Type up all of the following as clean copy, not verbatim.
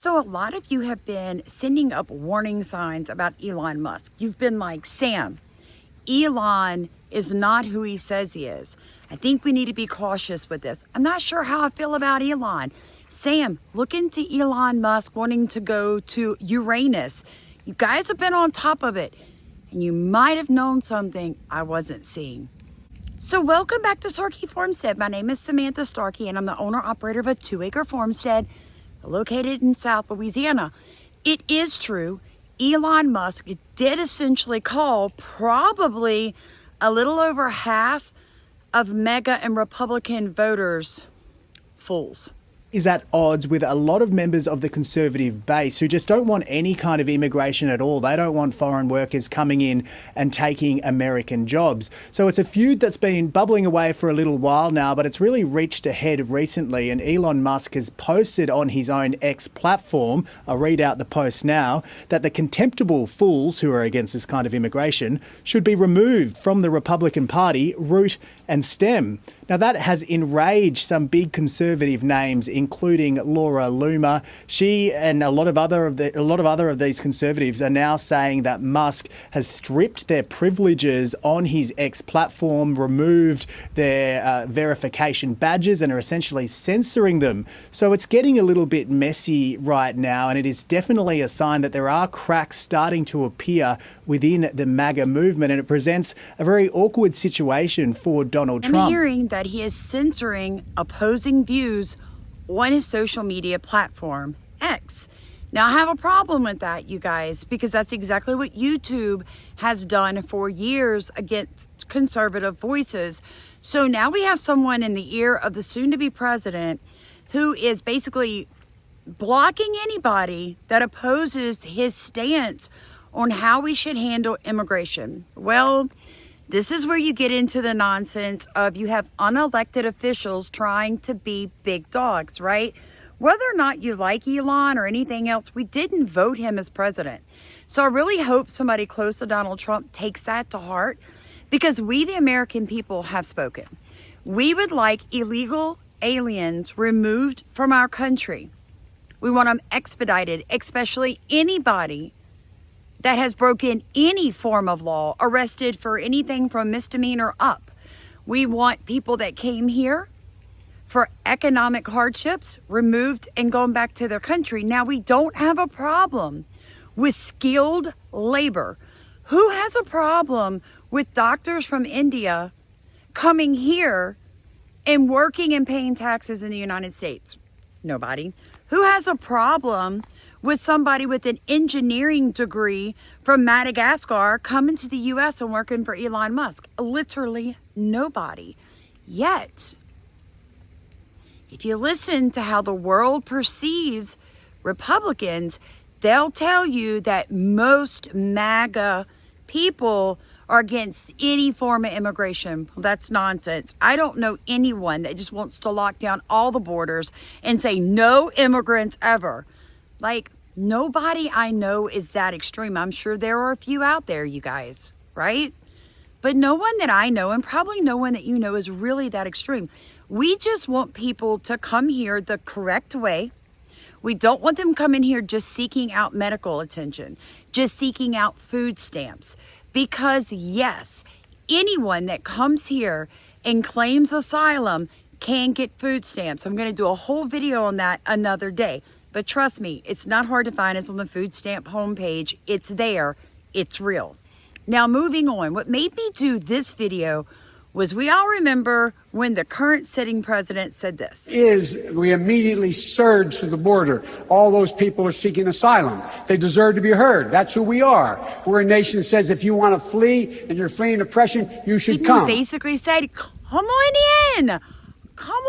So a lot of you have been sending up warning signs about Elon Musk. You've been like, Sam, Elon is not who he says he is. I think we need to be cautious with this. I'm not sure how I feel about Elon. Sam, look into Elon Musk wanting to go to Uranus. You guys have been on top of it, and you might have known something I wasn't seeing. So welcome back to Starkey Farmstead. My name is Samantha Starkey, and I'm the owner-operator of a 2-acre farmstead located in South Louisiana. It is true, Elon Musk did essentially call probably a little over half of MAGA and Republican voters fools. Is at odds with a lot of members of the conservative base who just don't want any kind of immigration at all. They don't want foreign workers coming in and taking American jobs. So it's a feud that's been bubbling away for a little while now, but it's really reached a head recently. And Elon Musk has posted on his own X platform, I'll read out the post now, that the contemptible fools who are against this kind of immigration should be removed from the Republican Party, root and stem. Now that has enraged some big conservative names, including Laura Loomer. She and a lot of other of these conservatives are now saying that Musk has stripped their privileges on his X platform, removed their verification badges, and are essentially censoring them. So it's getting a little bit messy right now, and it is definitely a sign that there are cracks starting to appear within the MAGA movement, and it presents a very awkward situation for Donald Trump. I'm hearing that he is censoring opposing views on his social media platform, X. Now, I have a problem with that, you guys, because that's exactly what YouTube has done for years against conservative voices. So now we have someone in the ear of the soon-to-be president who is basically blocking anybody that opposes his stance on how we should handle immigration. Well, this is where you get into the nonsense of you have unelected officials trying to be big dogs, right? Whether or not you like Elon or anything else, we didn't vote him as president. So I really hope somebody close to Donald Trump takes that to heart, because we, the American people, have spoken. We would like illegal aliens removed from our country. We want them expedited, especially anybody that has broken any form of law, arrested for anything from misdemeanor up. We want people that came here for economic hardships removed and going back to their country. Now, we don't have a problem with skilled labor. Who has a problem with doctors from India coming here and working and paying taxes in the United States? Nobody. Who has a problem with somebody with an engineering degree from Madagascar coming to the U.S. and working for Elon Musk? Literally nobody. Yet, if you listen to how the world perceives Republicans, they'll tell you that most MAGA people are against any form of immigration. Well, that's nonsense. I don't know anyone that just wants to lock down all the borders and say no immigrants ever. Like, nobody I know is that extreme. I'm sure there are a few out there, you guys, right? But no one that I know, and probably no one that you know, is really that extreme. We just want people to come here the correct way. We don't want them coming here just seeking out medical attention, just seeking out food stamps. Because yes, anyone that comes here and claims asylum can get food stamps. I'm going to do a whole video on that another day. But trust me, it's not hard to find. It's on the food stamp homepage. It's there. It's real. Now, moving on. What made me do this video was, we all remember when the current sitting president said this. We immediately surged to the border. All those people are seeking asylum. They deserve to be heard. That's who we are. We're a nation that says if you want to flee and you're fleeing oppression, you should come. He basically said, come on in. Come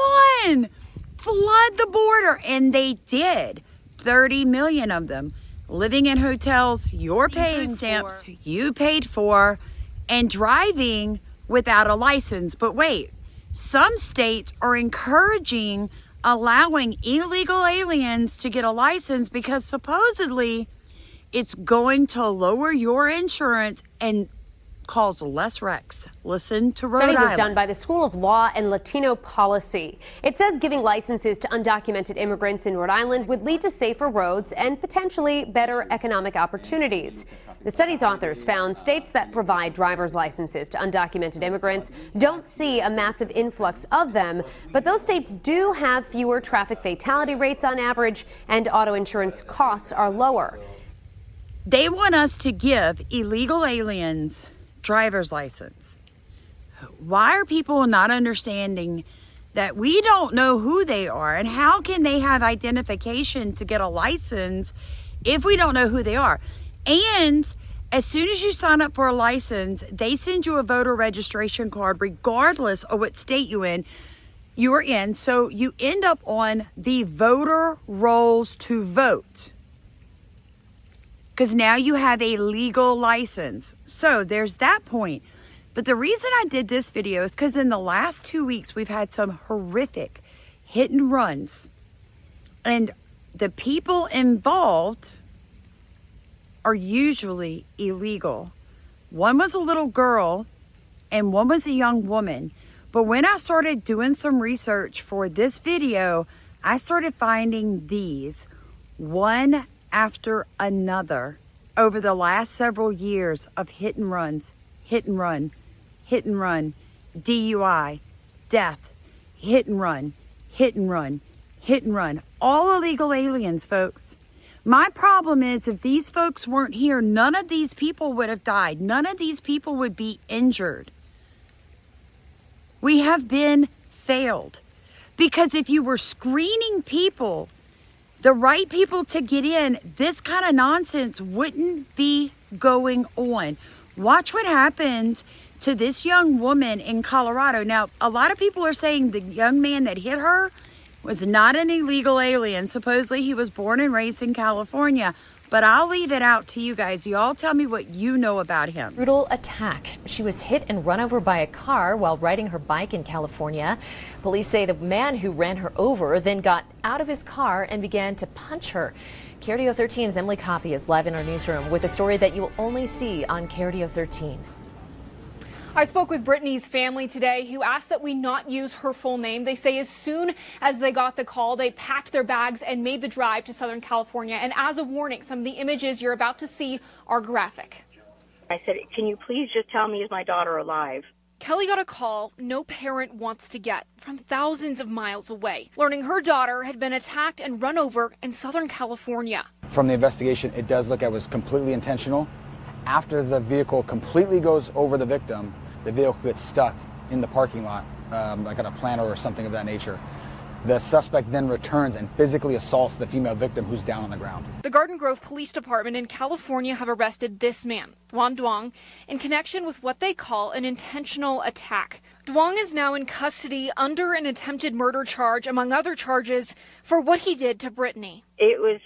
on. Flood the border. And they did. 30 million of them living in hotels you're paying stamps you paid for, and driving without a license. But wait, some states are encouraging allowing illegal aliens to get a license because supposedly it's going to lower your insurance and cause less wrecks. Listen to Rhode Study Island. was done by the School of Law and Latino Policy. It says giving licenses to undocumented immigrants in Rhode Island would lead to safer roads and potentially better economic opportunities. The study's authors found states that provide driver's licenses to undocumented immigrants don't see a massive influx of them, but those states do have fewer traffic fatality rates on average, and auto insurance costs are lower. They want us to give illegal aliens driver's license. Why are people not understanding that we don't know who they are, and how can they have identification to get a license if we don't know who they are? And as soon as you sign up for a license, they send you a voter registration card regardless of what state you are in. So you end up on the voter rolls to vote, because now you have a legal license. So there's that point. But the reason I did this video is because in the last 2 weeks, we've had some horrific hit and runs. And the people involved are usually illegal. One was a little girl and one was a young woman. But when I started doing some research for this video, I started finding these one after another over the last several years of hit and runs, hit and run, hit and run, DUI, death, hit and run, hit and run, hit and run. All illegal aliens, folks. My problem is, if these folks weren't here, none of these people would have died. None of these people would be injured. We have been failed. Because if you were screening people, the right people to get in, this kind of nonsense wouldn't be going on. Watch what happened to this young woman in Colorado. Now, a lot of people are saying the young man that hit her was not an illegal alien. Supposedly he was born and raised in California. But I'll leave it out to you guys. Y'all tell me what you know about him. Brutal attack. She was hit and run over by a car while riding her bike in California. Police say the man who ran her over then got out of his car and began to punch her. KRDO 13's Emily Coffey is live in our newsroom with a story that you will only see on KRDO 13. I spoke with Brittany's family today, who asked that we not use her full name. They say as soon as they got the call, they packed their bags and made the drive to Southern California. And as a warning, some of the images you're about to see are graphic. I said, can you please just tell me, is my daughter alive? Kelly got a call no parent wants to get from thousands of miles away, learning her daughter had been attacked and run over in Southern California. From the investigation, it does look like it was completely intentional. After the vehicle completely goes over the victim, the vehicle gets stuck in the parking lot, like at a planter or something of that nature. The suspect then returns and physically assaults the female victim, who's down on the ground. The Garden Grove Police Department in California have arrested this man, Duan Duong, in connection with what they call an intentional attack. Duong is now in custody under an attempted murder charge, among other charges, for what he did to Brittany. It was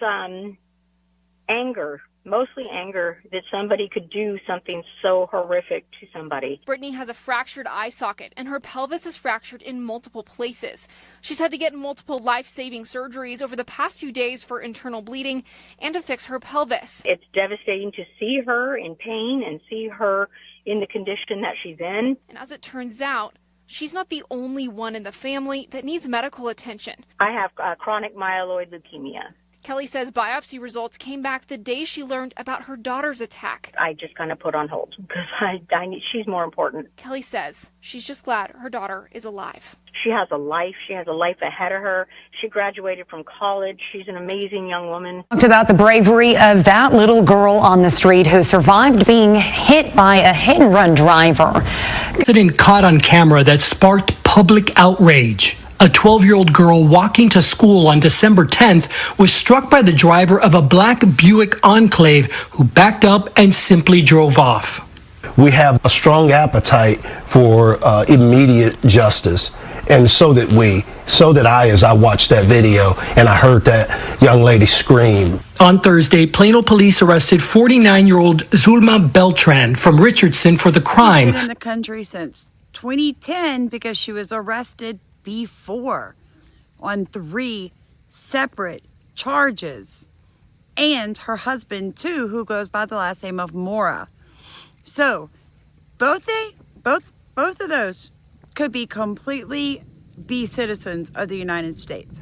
anger. Mostly anger that somebody could do something so horrific to somebody. Brittany has a fractured eye socket and her pelvis is fractured in multiple places. She's had to get multiple life-saving surgeries over the past few days for internal bleeding and to fix her pelvis. It's devastating to see her in pain and see her in the condition that she's in. And as it turns out, she's not the only one in the family that needs medical attention. I have chronic myeloid leukemia. Kelly says biopsy results came back the day she learned about her daughter's attack. I just kind of put on hold because she's more important. Kelly says she's just glad her daughter is alive. She has a life. She has a life ahead of her. She graduated from college. She's an amazing young woman. Talked about the bravery of that little girl on the street who survived being hit by a hit-and-run driver. Incident caught on camera that sparked public outrage. A 12-year-old girl walking to school on December 10th was struck by the driver of a black Buick Enclave who backed up and simply drove off. We have a strong appetite for immediate justice. And so did I, as I watched that video and I heard that young lady scream. On Thursday, Plano police arrested 49-year-old Zulma Beltran from Richardson for the crime. She's been in the country since 2010 because she was arrested before on 3 separate charges, and her husband too, who goes by the last name of Mora. So both of those could be completely be citizens of the United States.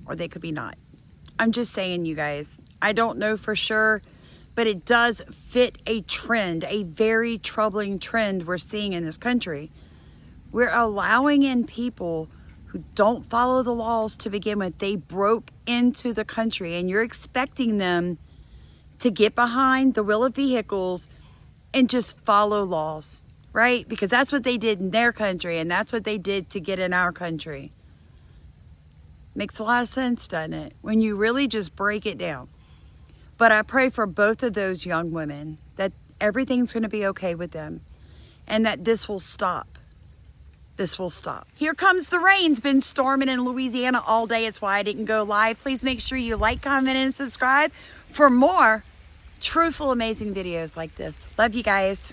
Or they could be not. I'm just saying, you guys. I don't know for sure, but it does fit a trend, a very troubling trend we're seeing in this country. We're allowing in people who don't follow the laws to begin with. They broke into the country, and you're expecting them to get behind the wheel of vehicles and just follow laws, right? Because that's what they did in their country, and that's what they did to get in our country. Makes a lot of sense, doesn't it? When you really just break it down. But I pray for both of those young women that everything's going to be okay with them and that this will stop. This will stop. Here comes the rain. It's been storming in Louisiana all day. It's why I didn't go live. Please make sure you like, comment, and subscribe for more truthful, amazing videos like this. Love you guys.